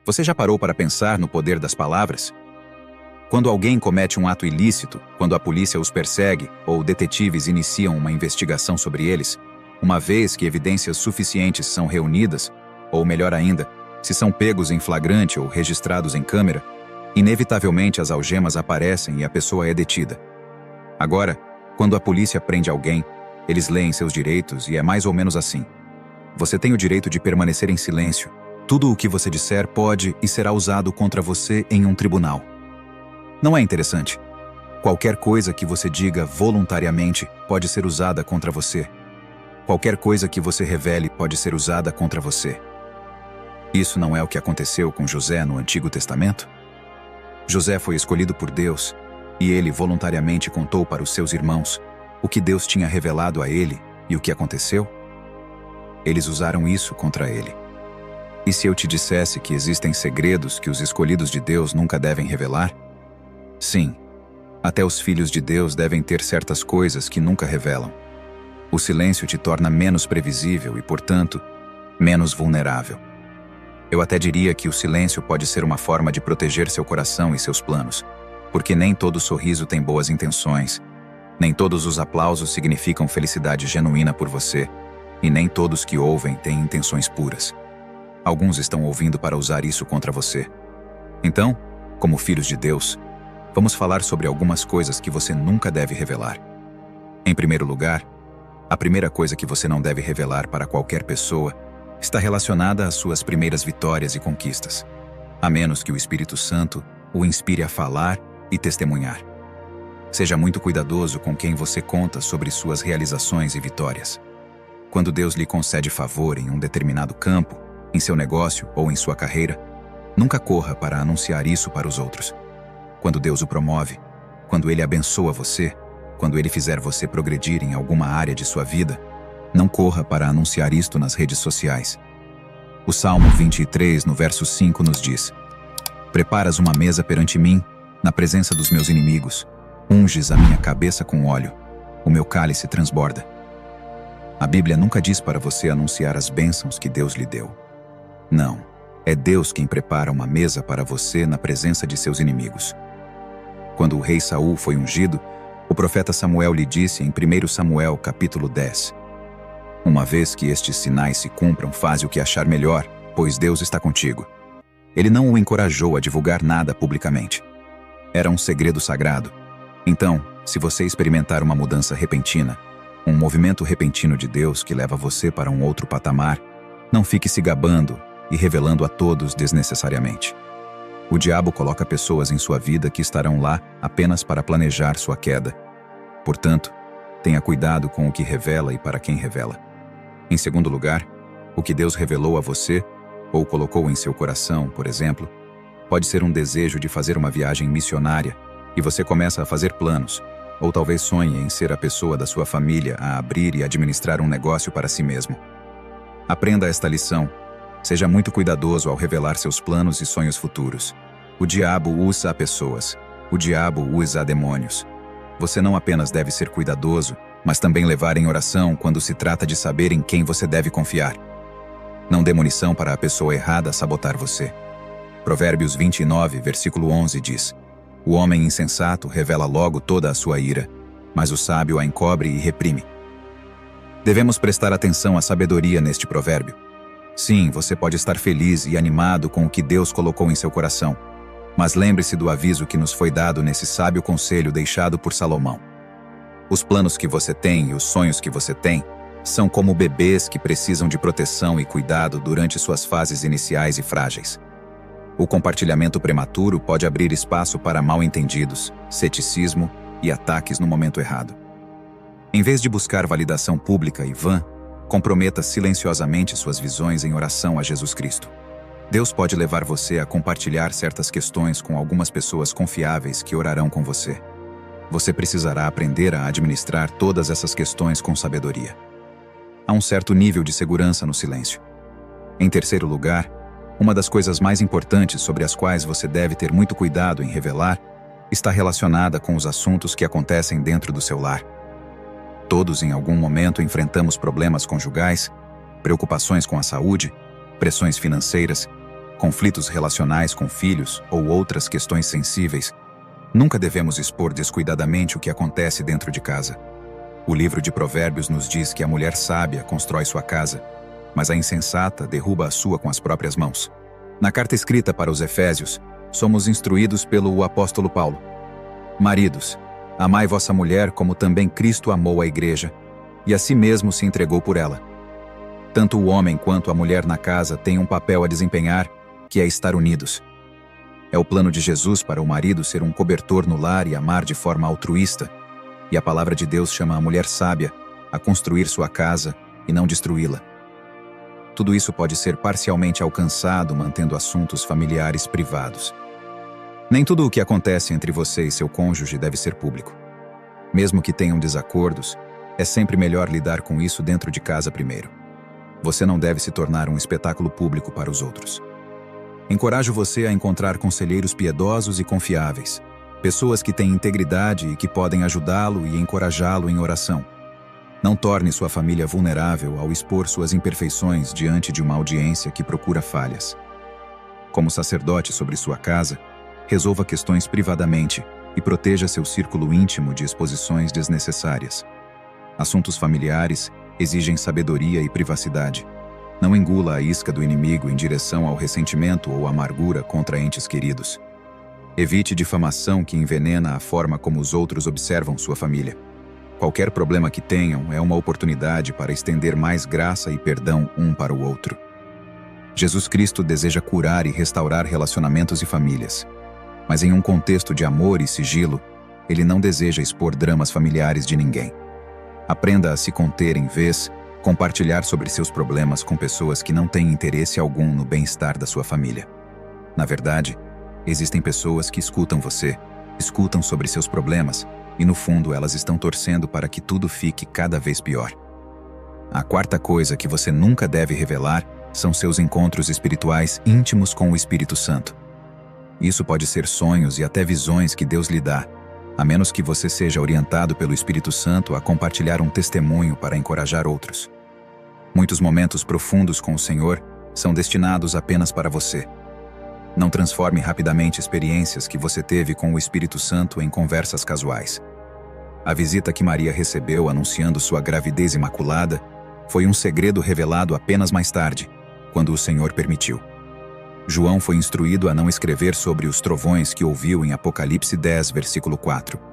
Você já parou para pensar no poder das palavras? Quando alguém comete um ato ilícito, quando a polícia os persegue ou detetives iniciam uma investigação sobre eles, uma vez que evidências suficientes são reunidas, ou melhor ainda, se são pegos em flagrante ou registrados em câmera, inevitavelmente as algemas aparecem e a pessoa é detida. Agora, quando a polícia prende alguém, eles leem seus direitos e é mais ou menos assim. Você tem o direito de permanecer em silêncio. Tudo o que você disser pode e será usado contra você em um tribunal. Não é interessante? Qualquer coisa que você diga voluntariamente pode ser usada contra você. Qualquer coisa que você revele pode ser usada contra você. Isso não é o que aconteceu com José no Antigo Testamento? José foi escolhido por Deus, e ele voluntariamente contou para os seus irmãos o que Deus tinha revelado a ele e o que aconteceu? Eles usaram isso contra ele. E se eu te dissesse que existem segredos que os escolhidos de Deus nunca devem revelar? Sim, até os filhos de Deus devem ter certas coisas que nunca revelam. O silêncio te torna menos previsível e, portanto, menos vulnerável. Eu até diria que o silêncio pode ser uma forma de proteger seu coração e seus planos, porque nem todo sorriso tem boas intenções, nem todos os aplausos significam felicidade genuína por você, e nem todos que ouvem têm intenções puras. Alguns estão ouvindo para usar isso contra você. Então, como filhos de Deus, vamos falar sobre algumas coisas que você nunca deve revelar. Em primeiro lugar, a primeira coisa que você não deve revelar para qualquer pessoa está relacionada às suas primeiras vitórias e conquistas, a menos que o Espírito Santo o inspire a falar e testemunhar. Seja muito cuidadoso com quem você conta sobre suas realizações e vitórias. Quando Deus lhe concede favor em um determinado campo, em seu negócio ou em sua carreira, nunca corra para anunciar isso para os outros. Quando Deus o promove, quando Ele abençoa você, quando Ele fizer você progredir em alguma área de sua vida, não corra para anunciar isto nas redes sociais. O Salmo 23, no verso 5, nos diz: Preparas uma mesa perante mim, na presença dos meus inimigos. Unges a minha cabeça com óleo. O meu cálice transborda. A Bíblia nunca diz para você anunciar as bênçãos que Deus lhe deu. Não, é Deus quem prepara uma mesa para você na presença de seus inimigos. Quando o rei Saul foi ungido, o profeta Samuel lhe disse em 1 Samuel capítulo 10: Uma vez que estes sinais se cumpram, faze o que achar melhor, pois Deus está contigo. Ele não o encorajou a divulgar nada publicamente. Era um segredo sagrado. Então, se você experimentar uma mudança repentina, um movimento repentino de Deus que leva você para um outro patamar, não fique se gabando e revelando a todos desnecessariamente. O diabo coloca pessoas em sua vida que estarão lá apenas para planejar sua queda. Portanto, tenha cuidado com o que revela e para quem revela. Em segundo lugar, o que Deus revelou a você, ou colocou em seu coração, por exemplo, pode ser um desejo de fazer uma viagem missionária, e você começa a fazer planos, ou talvez sonhe em ser a pessoa da sua família a abrir e administrar um negócio para si mesmo. Aprenda esta lição. Seja muito cuidadoso ao revelar seus planos e sonhos futuros. O diabo usa pessoas. O diabo usa demônios. Você não apenas deve ser cuidadoso, mas também levar em oração quando se trata de saber em quem você deve confiar. Não dê munição para a pessoa errada sabotar você. Provérbios 29, versículo 11 diz: O homem insensato revela logo toda a sua ira, mas o sábio a encobre e reprime. Devemos prestar atenção à sabedoria neste provérbio. Sim, você pode estar feliz e animado com o que Deus colocou em seu coração, mas lembre-se do aviso que nos foi dado nesse sábio conselho deixado por Salomão. Os planos que você tem e os sonhos que você tem são como bebês que precisam de proteção e cuidado durante suas fases iniciais e frágeis. O compartilhamento prematuro pode abrir espaço para mal-entendidos, ceticismo e ataques no momento errado. Em vez de buscar validação pública e vã, comprometa silenciosamente suas visões em oração a Jesus Cristo. Deus pode levar você a compartilhar certas questões com algumas pessoas confiáveis que orarão com você. Você precisará aprender a administrar todas essas questões com sabedoria. Há um certo nível de segurança no silêncio. Em terceiro lugar, uma das coisas mais importantes sobre as quais você deve ter muito cuidado em revelar está relacionada com os assuntos que acontecem dentro do seu lar. Todos, em algum momento, enfrentamos problemas conjugais, preocupações com a saúde, pressões financeiras, conflitos relacionais com filhos ou outras questões sensíveis, nunca devemos expor descuidadamente o que acontece dentro de casa. O livro de Provérbios nos diz que a mulher sábia constrói sua casa, mas a insensata derruba a sua com as próprias mãos. Na carta escrita para os Efésios, somos instruídos pelo apóstolo Paulo: Maridos, amai vossa mulher como também Cristo amou a igreja, e a si mesmo se entregou por ela. Tanto o homem quanto a mulher na casa têm um papel a desempenhar, que é estar unidos. É o plano de Jesus para o marido ser um cobertor no lar e amar de forma altruísta, e a palavra de Deus chama a mulher sábia a construir sua casa e não destruí-la. Tudo isso pode ser parcialmente alcançado mantendo assuntos familiares privados. Nem tudo o que acontece entre você e seu cônjuge deve ser público. Mesmo que tenham desacordos, é sempre melhor lidar com isso dentro de casa primeiro. Você não deve se tornar um espetáculo público para os outros. Encorajo você a encontrar conselheiros piedosos e confiáveis, pessoas que têm integridade e que podem ajudá-lo e encorajá-lo em oração. Não torne sua família vulnerável ao expor suas imperfeições diante de uma audiência que procura falhas. Como sacerdote sobre sua casa, resolva questões privadamente e proteja seu círculo íntimo de exposições desnecessárias. Assuntos familiares exigem sabedoria e privacidade. Não engula a isca do inimigo em direção ao ressentimento ou amargura contra entes queridos. Evite difamação que envenena a forma como os outros observam sua família. Qualquer problema que tenham é uma oportunidade para estender mais graça e perdão um para o outro. Jesus Cristo deseja curar e restaurar relacionamentos e famílias. Mas em um contexto de amor e sigilo, ele não deseja expor dramas familiares de ninguém. Aprenda a se conter em vez de compartilhar sobre seus problemas com pessoas que não têm interesse algum no bem-estar da sua família. Na verdade, existem pessoas que escutam você, escutam sobre seus problemas, e no fundo elas estão torcendo para que tudo fique cada vez pior. A quarta coisa que você nunca deve revelar são seus encontros espirituais íntimos com o Espírito Santo. Isso pode ser sonhos e até visões que Deus lhe dá, a menos que você seja orientado pelo Espírito Santo a compartilhar um testemunho para encorajar outros. Muitos momentos profundos com o Senhor são destinados apenas para você. Não transforme rapidamente experiências que você teve com o Espírito Santo em conversas casuais. A visita que Maria recebeu anunciando sua gravidez imaculada foi um segredo revelado apenas mais tarde, quando o Senhor permitiu. João foi instruído a não escrever sobre os trovões que ouviu em Apocalipse 10, versículo 4.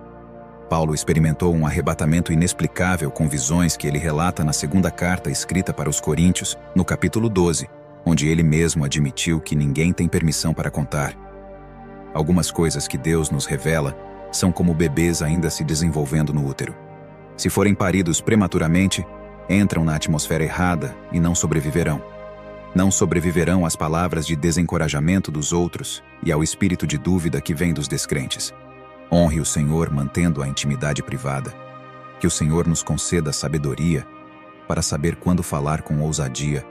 Paulo experimentou um arrebatamento inexplicável com visões que ele relata na segunda carta escrita para os Coríntios, no capítulo 12, onde ele mesmo admitiu que ninguém tem permissão para contar. Algumas coisas que Deus nos revela são como bebês ainda se desenvolvendo no útero. Se forem paridos prematuramente, entram na atmosfera errada e não sobreviverão. Não sobreviverão às palavras de desencorajamento dos outros e ao espírito de dúvida que vem dos descrentes. Honre o Senhor mantendo a intimidade privada. Que o Senhor nos conceda sabedoria para saber quando falar com ousadia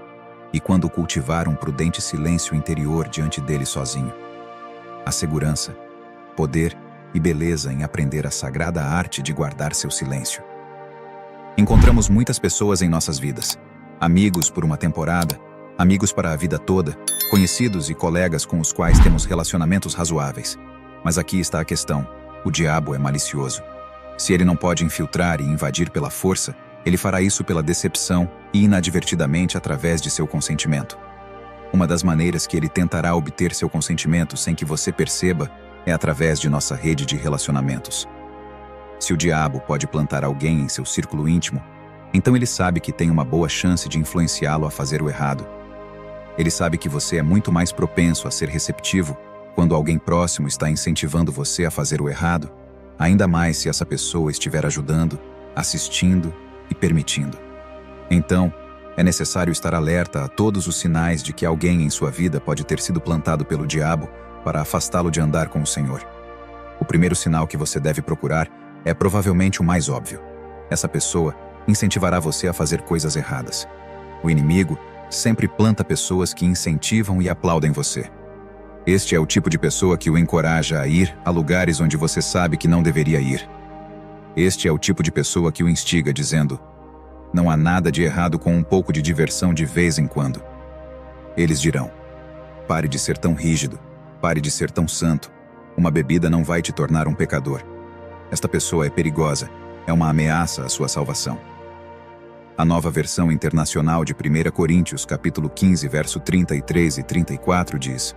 e quando cultivar um prudente silêncio interior diante dele sozinho. A segurança, poder e beleza em aprender a sagrada arte de guardar seu silêncio. Encontramos muitas pessoas em nossas vidas. Amigos por uma temporada, amigos para a vida toda, conhecidos e colegas com os quais temos relacionamentos razoáveis. Mas aqui está a questão: o diabo é malicioso. Se ele não pode infiltrar e invadir pela força, ele fará isso pela decepção e inadvertidamente através de seu consentimento. Uma das maneiras que ele tentará obter seu consentimento sem que você perceba é através de nossa rede de relacionamentos. Se o diabo pode plantar alguém em seu círculo íntimo, então ele sabe que tem uma boa chance de influenciá-lo a fazer o errado. Ele sabe que você é muito mais propenso a ser receptivo quando alguém próximo está incentivando você a fazer o errado, ainda mais se essa pessoa estiver ajudando, assistindo e permitindo. Então, é necessário estar alerta a todos os sinais de que alguém em sua vida pode ter sido plantado pelo diabo para afastá-lo de andar com o Senhor. O primeiro sinal que você deve procurar é provavelmente o mais óbvio. Essa pessoa incentivará você a fazer coisas erradas. O inimigo sempre planta pessoas que incentivam e aplaudem você. Este é o tipo de pessoa que o encoraja a ir a lugares onde você sabe que não deveria ir. Este é o tipo de pessoa que o instiga dizendo: não há nada de errado com um pouco de diversão de vez em quando. Eles dirão: Pare de ser tão rígido. Pare de ser tão santo. Uma bebida não vai te tornar um pecador. Esta pessoa é perigosa. É uma ameaça à sua salvação. A Nova Versão Internacional de 1 Coríntios, capítulo 15, verso 33 e 34 diz: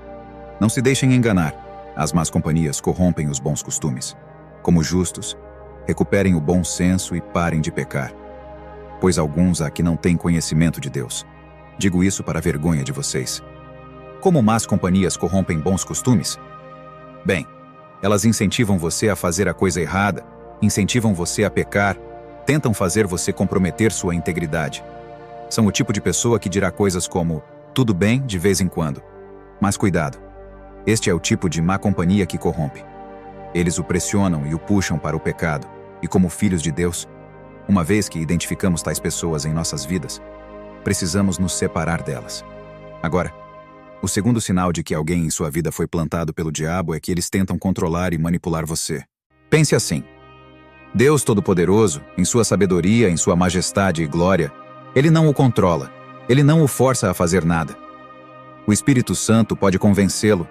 Não se deixem enganar. As más companhias corrompem os bons costumes. Como justos, recuperem o bom senso e parem de pecar. Pois alguns há que não têm conhecimento de Deus. Digo isso para a vergonha de vocês. Como más companhias corrompem bons costumes? Bem, elas incentivam você a fazer a coisa errada, incentivam você a pecar, tentam fazer você comprometer sua integridade. São o tipo de pessoa que dirá coisas como, tudo bem de vez em quando. Mas cuidado, este é o tipo de má companhia que corrompe. Eles o pressionam e o puxam para o pecado, e como filhos de Deus, uma vez que identificamos tais pessoas em nossas vidas, precisamos nos separar delas. Agora, o segundo sinal de que alguém em sua vida foi plantado pelo diabo é que eles tentam controlar e manipular você. Pense assim: Deus Todo-Poderoso, em sua sabedoria, em sua majestade e glória, Ele não o controla, Ele não o força a fazer nada. O Espírito Santo pode convencê-lo,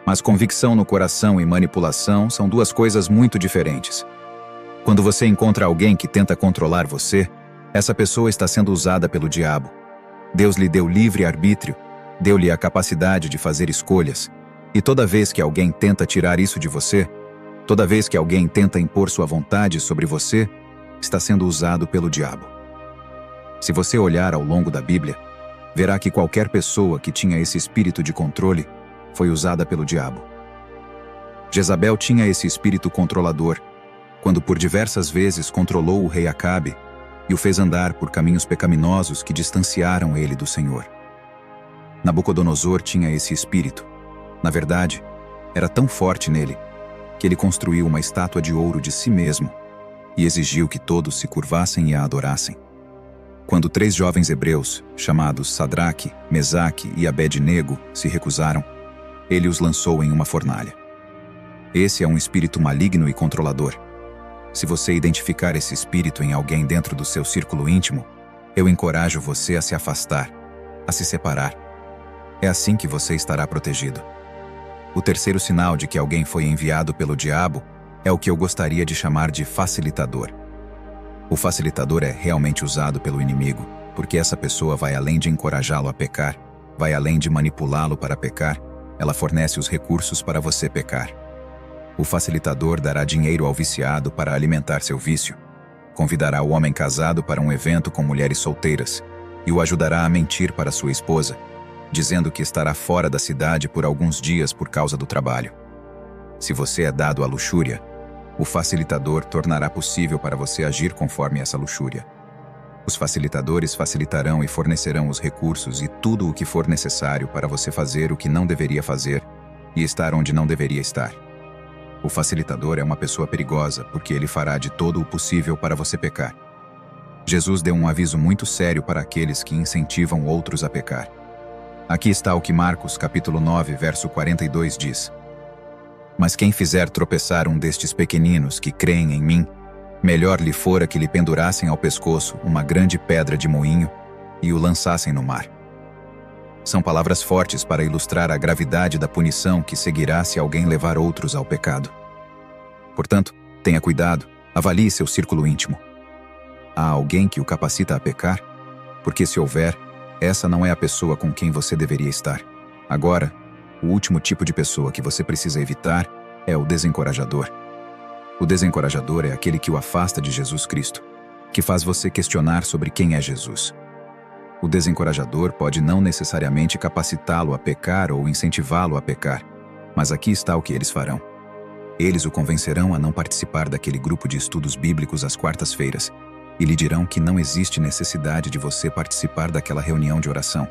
mas convicção no coração e manipulação são duas coisas muito diferentes. Quando você encontra alguém que tenta controlar você, essa pessoa está sendo usada pelo diabo. Deus lhe deu livre arbítrio, deu-lhe a capacidade de fazer escolhas, e toda vez que alguém tenta tirar isso de você, toda vez que alguém tenta impor sua vontade sobre você, está sendo usado pelo diabo. Se você olhar ao longo da Bíblia, verá que qualquer pessoa que tinha esse espírito de controle foi usada pelo diabo. Jezabel tinha esse espírito controlador, quando por diversas vezes controlou o rei Acabe e o fez andar por caminhos pecaminosos que distanciaram ele do Senhor. Nabucodonosor tinha esse espírito. Na verdade, era tão forte nele que ele construiu uma estátua de ouro de si mesmo e exigiu que todos se curvassem e a adorassem. Quando 3 jovens hebreus, chamados Sadraque, Mesaque e Abed-nego, se recusaram, ele os lançou em uma fornalha. Esse é um espírito maligno e controlador. Se você identificar esse espírito em alguém dentro do seu círculo íntimo, eu encorajo você a se afastar, a se separar. É assim que você estará protegido. O terceiro sinal de que alguém foi enviado pelo diabo é o que eu gostaria de chamar de facilitador. O facilitador é realmente usado pelo inimigo, porque essa pessoa vai além de encorajá-lo a pecar, vai além de manipulá-lo para pecar, ela fornece os recursos para você pecar. O facilitador dará dinheiro ao viciado para alimentar seu vício, convidará o homem casado para um evento com mulheres solteiras e o ajudará a mentir para sua esposa, dizendo que estará fora da cidade por alguns dias por causa do trabalho. Se você é dado à luxúria, o facilitador tornará possível para você agir conforme essa luxúria. Os facilitadores facilitarão e fornecerão os recursos e tudo o que for necessário para você fazer o que não deveria fazer e estar onde não deveria estar. O facilitador é uma pessoa perigosa porque ele fará de todo o possível para você pecar. Jesus deu um aviso muito sério para aqueles que incentivam outros a pecar. Aqui está o que Marcos, capítulo 9, verso 42 diz: Mas quem fizer tropeçar um destes pequeninos que creem em mim, melhor lhe fora que lhe pendurassem ao pescoço uma grande pedra de moinho e o lançassem no mar. São palavras fortes para ilustrar a gravidade da punição que seguirá se alguém levar outros ao pecado. Portanto, tenha cuidado, avalie seu círculo íntimo. Há alguém que o capacita a pecar? Porque se houver, essa não é a pessoa com quem você deveria estar. Agora, o último tipo de pessoa que você precisa evitar é o desencorajador. O desencorajador é aquele que o afasta de Jesus Cristo, que faz você questionar sobre quem é Jesus. O desencorajador pode não necessariamente capacitá-lo a pecar ou incentivá-lo a pecar, mas aqui está o que eles farão. Eles o convencerão a não participar daquele grupo de estudos bíblicos às quartas-feiras e lhe dirão que não existe necessidade de você participar daquela reunião de oração.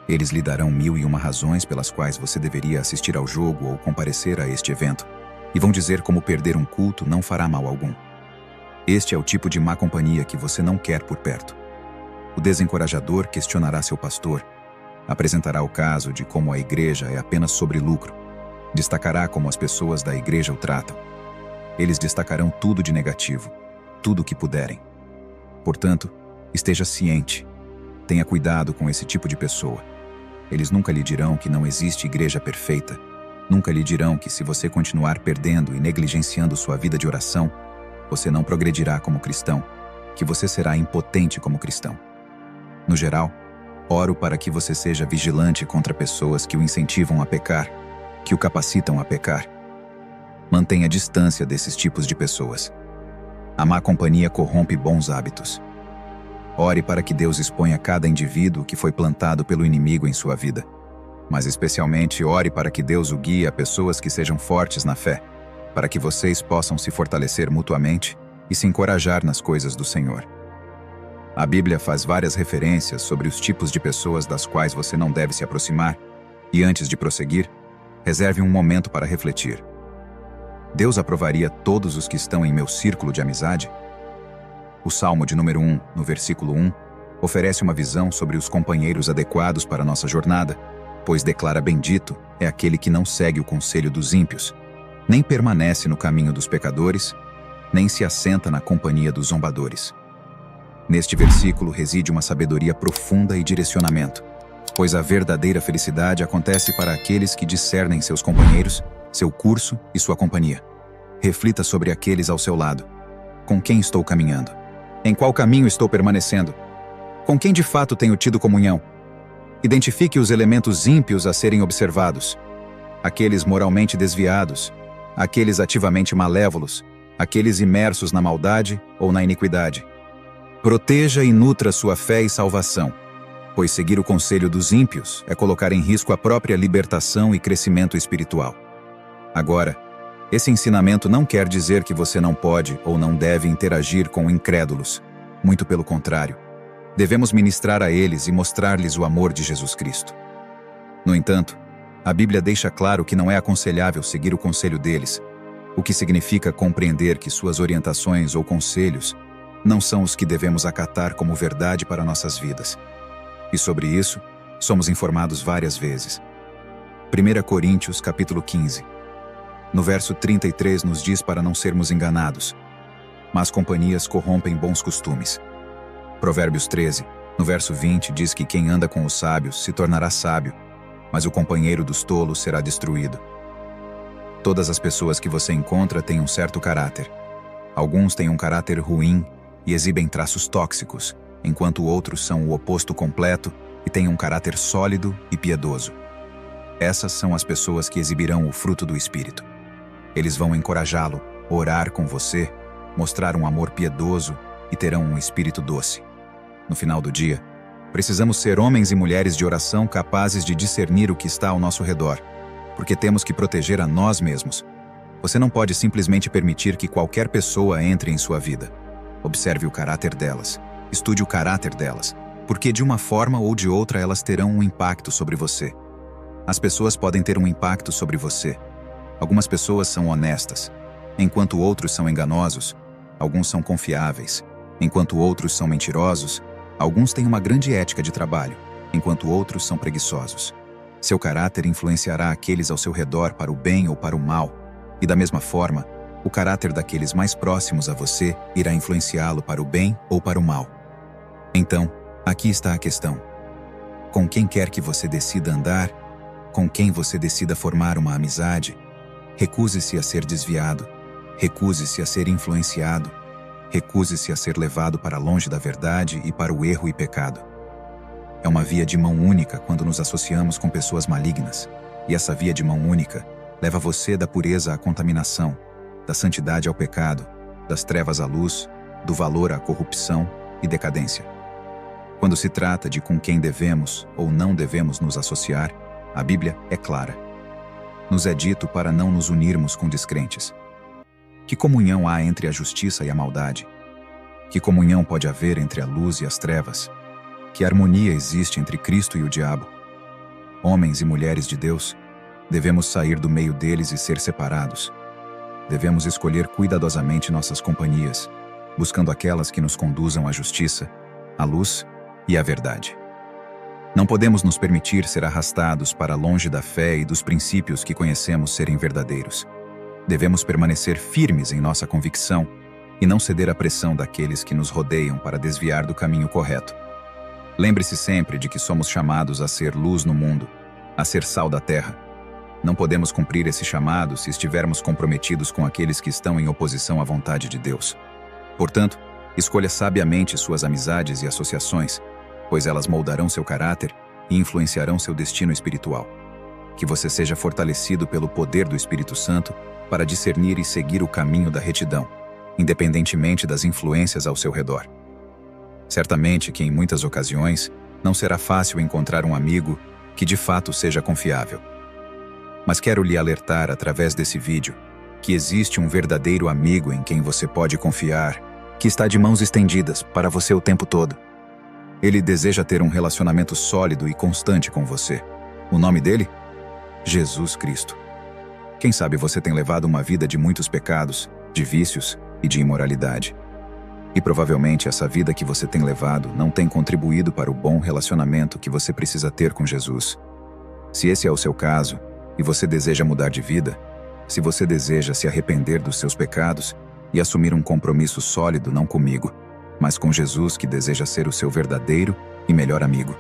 Eles lhe darão 1001 razões pelas quais você deveria assistir ao jogo ou comparecer a este evento, e vão dizer como perder um culto não fará mal algum. Este é o tipo de má companhia que você não quer por perto. O desencorajador questionará seu pastor, apresentará o caso de como a igreja é apenas sobre lucro, destacará como as pessoas da igreja o tratam. Eles destacarão tudo de negativo, tudo o que puderem. Portanto, esteja ciente. Tenha cuidado com esse tipo de pessoa. Eles nunca lhe dirão que não existe igreja perfeita. Nunca lhe dirão que, se você continuar perdendo e negligenciando sua vida de oração, você não progredirá como cristão, que você será impotente como cristão. No geral, oro para que você seja vigilante contra pessoas que o incentivam a pecar, que o capacitam a pecar. Mantenha distância desses tipos de pessoas. A má companhia corrompe bons hábitos. Ore para que Deus exponha cada indivíduo que foi plantado pelo inimigo em sua vida. Mas especialmente ore para que Deus o guie a pessoas que sejam fortes na fé, para que vocês possam se fortalecer mutuamente e se encorajar nas coisas do Senhor. A Bíblia faz várias referências sobre os tipos de pessoas das quais você não deve se aproximar, e antes de prosseguir, reserve um momento para refletir. Deus aprovaria todos os que estão em meu círculo de amizade? O Salmo de número 1, no versículo 1, oferece uma visão sobre os companheiros adequados para nossa jornada, pois declara: bendito é aquele que não segue o conselho dos ímpios, nem permanece no caminho dos pecadores, nem se assenta na companhia dos zombadores. Neste versículo reside uma sabedoria profunda e direcionamento, pois a verdadeira felicidade acontece para aqueles que discernem seus companheiros, seu curso e sua companhia. Reflita sobre aqueles ao seu lado. Com quem estou caminhando? Em qual caminho estou permanecendo? Com quem de fato tenho tido comunhão? Identifique os elementos ímpios a serem observados. Aqueles moralmente desviados, aqueles ativamente malévolos, aqueles imersos na maldade ou na iniquidade. Proteja e nutra sua fé e salvação, pois seguir o conselho dos ímpios é colocar em risco a própria libertação e crescimento espiritual. Agora, esse ensinamento não quer dizer que você não pode ou não deve interagir com incrédulos. Muito pelo contrário. Devemos ministrar a eles e mostrar-lhes o amor de Jesus Cristo. No entanto, a Bíblia deixa claro que não é aconselhável seguir o conselho deles, o que significa compreender que suas orientações ou conselhos não são os que devemos acatar como verdade para nossas vidas. E sobre isso, somos informados várias vezes. 1 Coríntios, capítulo 15. No verso 33 nos diz para não sermos enganados. Más companhias corrompem bons costumes. Provérbios 13, no verso 20, diz que quem anda com os sábios se tornará sábio, mas o companheiro dos tolos será destruído. Todas as pessoas que você encontra têm um certo caráter. Alguns têm um caráter ruim e exibem traços tóxicos, enquanto outros são o oposto completo e têm um caráter sólido e piedoso. Essas são as pessoas que exibirão o fruto do Espírito. Eles vão encorajá-lo, orar com você, mostrar um amor piedoso e terão um espírito doce. No final do dia, precisamos ser homens e mulheres de oração capazes de discernir o que está ao nosso redor, porque temos que proteger a nós mesmos. Você não pode simplesmente permitir que qualquer pessoa entre em sua vida. Observe o caráter delas, estude o caráter delas, porque de uma forma ou de outra elas terão um impacto sobre você. As pessoas podem ter um impacto sobre você. Algumas pessoas são honestas, enquanto outros são enganosos. Alguns são confiáveis, enquanto outros são mentirosos. Alguns têm uma grande ética de trabalho, enquanto outros são preguiçosos. Seu caráter influenciará aqueles ao seu redor para o bem ou para o mal, e da mesma forma, o caráter daqueles mais próximos a você irá influenciá-lo para o bem ou para o mal. Então, aqui está a questão. Com quem quer que você decida andar, com quem você decida formar uma amizade, recuse-se a ser desviado, recuse-se a ser influenciado, recuse-se a ser levado para longe da verdade e para o erro e pecado. É uma via de mão única quando nos associamos com pessoas malignas, e essa via de mão única leva você da pureza à contaminação, da santidade ao pecado, das trevas à luz, do valor à corrupção e decadência. Quando se trata de com quem devemos ou não devemos nos associar, a Bíblia é clara. Nos é dito para não nos unirmos com descrentes. Que comunhão há entre a justiça e a maldade? Que comunhão pode haver entre a luz e as trevas? Que harmonia existe entre Cristo e o diabo? Homens e mulheres de Deus, devemos sair do meio deles e ser separados. Devemos escolher cuidadosamente nossas companhias, buscando aquelas que nos conduzam à justiça, à luz e à verdade. Não podemos nos permitir ser arrastados para longe da fé e dos princípios que conhecemos serem verdadeiros. Devemos permanecer firmes em nossa convicção e não ceder à pressão daqueles que nos rodeiam para desviar do caminho correto. Lembre-se sempre de que somos chamados a ser luz no mundo, a ser sal da terra. Não podemos cumprir esse chamado se estivermos comprometidos com aqueles que estão em oposição à vontade de Deus. Portanto, escolha sabiamente suas amizades e associações, pois elas moldarão seu caráter e influenciarão seu destino espiritual. Que você seja fortalecido pelo poder do Espírito Santo para discernir e seguir o caminho da retidão, independentemente das influências ao seu redor. Certamente que em muitas ocasiões não será fácil encontrar um amigo que de fato seja confiável. Mas quero lhe alertar através desse vídeo que existe um verdadeiro amigo em quem você pode confiar, que está de mãos estendidas para você o tempo todo. Ele deseja ter um relacionamento sólido e constante com você. O nome dele? Jesus Cristo. Quem sabe você tem levado uma vida de muitos pecados, de vícios e de imoralidade. E provavelmente essa vida que você tem levado não tem contribuído para o bom relacionamento que você precisa ter com Jesus. Se esse é o seu caso, e você deseja mudar de vida, se você deseja se arrepender dos seus pecados e assumir um compromisso sólido não comigo, mas com Jesus que deseja ser o seu verdadeiro e melhor amigo.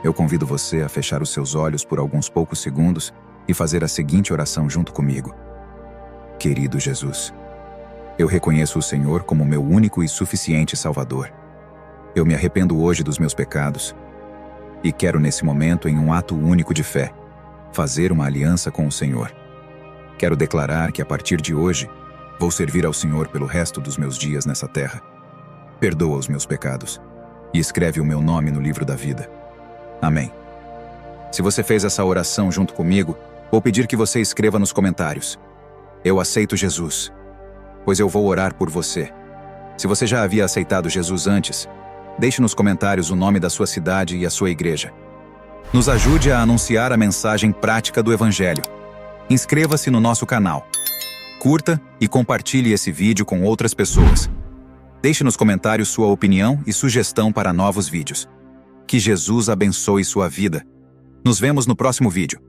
Eu convido você a fechar os seus olhos por alguns poucos segundos e fazer a seguinte oração junto comigo. Querido Jesus, eu reconheço o Senhor como meu único e suficiente Salvador. Eu me arrependo hoje dos meus pecados e quero nesse momento, em um ato único de fé, fazer uma aliança com o Senhor. Quero declarar que a partir de hoje, vou servir ao Senhor pelo resto dos meus dias nessa terra. Perdoa os meus pecados e escreve o meu nome no livro da vida. Amém. Se você fez essa oração junto comigo, vou pedir que você escreva nos comentários: eu aceito Jesus, pois eu vou orar por você. Se você já havia aceitado Jesus antes, deixe nos comentários o nome da sua cidade e a sua igreja. Nos ajude a anunciar a mensagem prática do Evangelho. Inscreva-se no nosso canal. Curta e compartilhe esse vídeo com outras pessoas. Deixe nos comentários sua opinião e sugestão para novos vídeos. Que Jesus abençoe sua vida. Nos vemos no próximo vídeo.